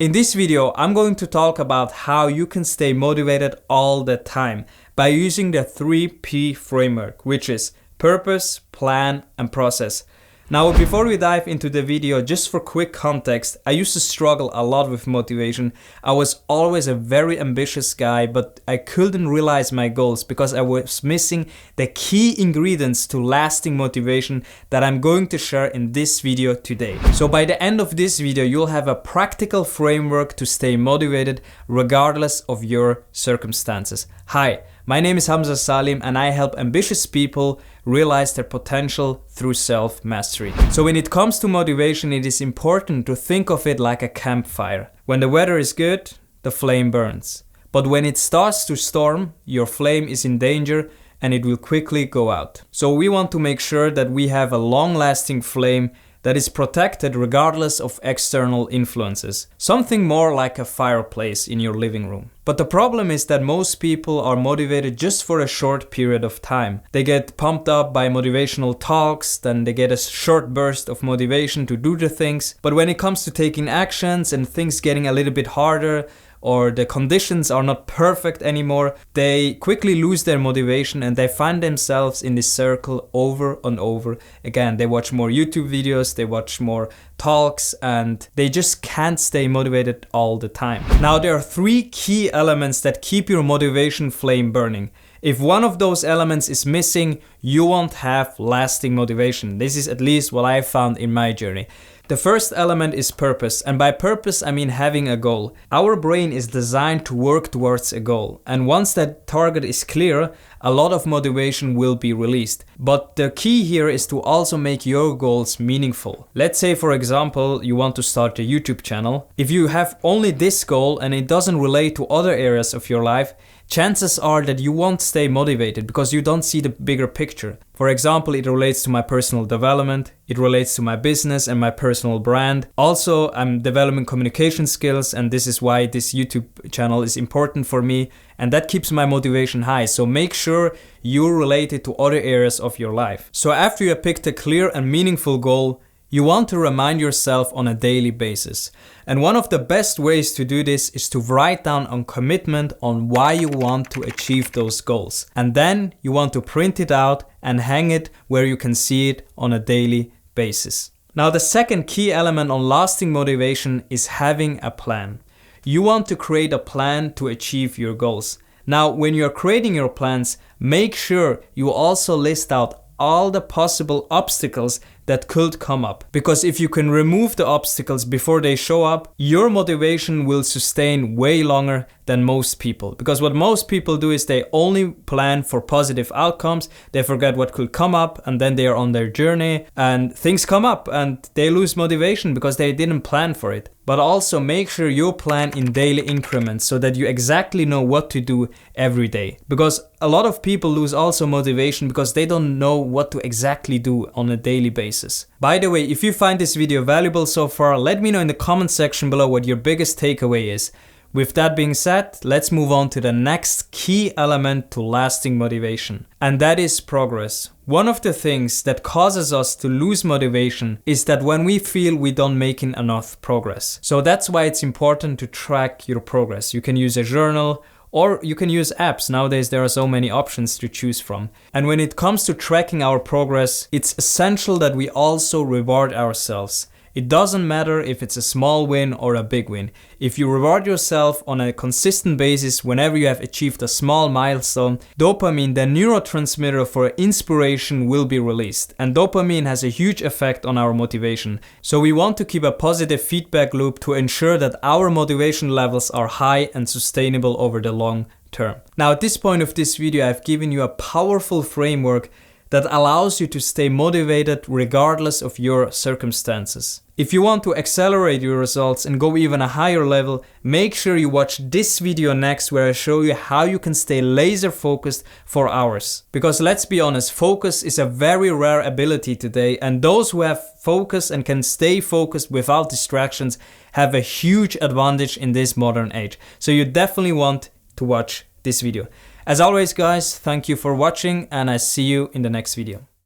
In this video, I'm going to talk about how you can stay motivated all the time by using the 3P framework, which is purpose, plan, and process. Now, before we dive into the video, just for quick context, I used to struggle a lot with motivation. I was always a very ambitious guy, but I couldn't realize my goals because I was missing the key ingredients to lasting motivation that I'm going to share in this video today. So by the end of this video, you'll have a practical framework to stay motivated regardless of your circumstances. Hi, my name is Hamzah Salim and I help ambitious people realize their potential through self-mastery. So when it comes to motivation, it is important to think of it like a campfire. When the weather is good, the flame burns. But when it starts to storm, your flame is in danger and it will quickly go out. So we want to make sure that we have a long-lasting flame that is protected regardless of external influences. Something more like a fireplace in your living room. But the problem is that most people are motivated just for a short period of time. They get pumped up by motivational talks, then they get a short burst of motivation to do the things. But when it comes to taking actions and things getting a little bit harder, or the conditions are not perfect anymore, they quickly lose their motivation and they find themselves in this circle over and over again. They watch more YouTube videos, they watch more talks, and they just can't stay motivated all the time. Now, there are three key elements that keep your motivation flame burning. If one of those elements is missing, you won't have lasting motivation. This is at least what I found in my journey. The first element is purpose, and by purpose I mean having a goal. Our brain is designed to work towards a goal, and once that target is clear, a lot of motivation will be released. But the key here is to also make your goals meaningful. Let's say, for example, you want to start a YouTube channel. If you have only this goal and it doesn't relate to other areas of your life, chances are that you won't stay motivated because you don't see the bigger picture. For example, it relates to my personal development, it relates to my business and my personal brand. Also, I'm developing communication skills, and this is why this YouTube channel is important for me, and that keeps my motivation high. So make sure you relate it to other areas of your life. So after you have picked a clear and meaningful goal, you want to remind yourself on a daily basis. And one of the best ways to do this is to write down a commitment on why you want to achieve those goals. And then you want to print it out and hang it where you can see it on a daily basis. Now, the second key element on lasting motivation is having a plan. You want to create a plan to achieve your goals. Now, when you're creating your plans, make sure you also list out all the possible obstacles that could come up. Because if you can remove the obstacles before they show up, your motivation will sustain way longer than most people. Because what most people do is they only plan for positive outcomes, they forget what could come up, and then they are on their journey and things come up and they lose motivation because they didn't plan for it. But also make sure you plan in daily increments so that you exactly know what to do every day. Because a lot of people lose also motivation because they don't know what to exactly do on a daily basis. By the way, if you find this video valuable so far, let me know in the comment section below what your biggest takeaway is. With that being said, let's move on to the next key element to lasting motivation, and that is progress. One of the things that causes us to lose motivation is that when we feel we don't making enough progress. So that's why it's important to track your progress. You can use a journal, or you can use apps. Nowadays there are so many options to choose from. And when it comes to tracking our progress, it's essential that we also reward ourselves. It doesn't matter if it's a small win or a big win. If you reward yourself on a consistent basis whenever you have achieved a small milestone, dopamine, the neurotransmitter for inspiration, will be released. And dopamine has a huge effect on our motivation. So we want to keep a positive feedback loop to ensure that our motivation levels are high and sustainable over the long term. Now, at this point of this video, I've given you a powerful framework that allows you to stay motivated regardless of your circumstances. If you want to accelerate your results and go even a higher level, make sure you watch this video next, where I show you how you can stay laser focused for hours. Because let's be honest, focus is a very rare ability today, and those who have focus and can stay focused without distractions have a huge advantage in this modern age. So you definitely want to watch this video. As always guys, thank you for watching and I see you in the next video.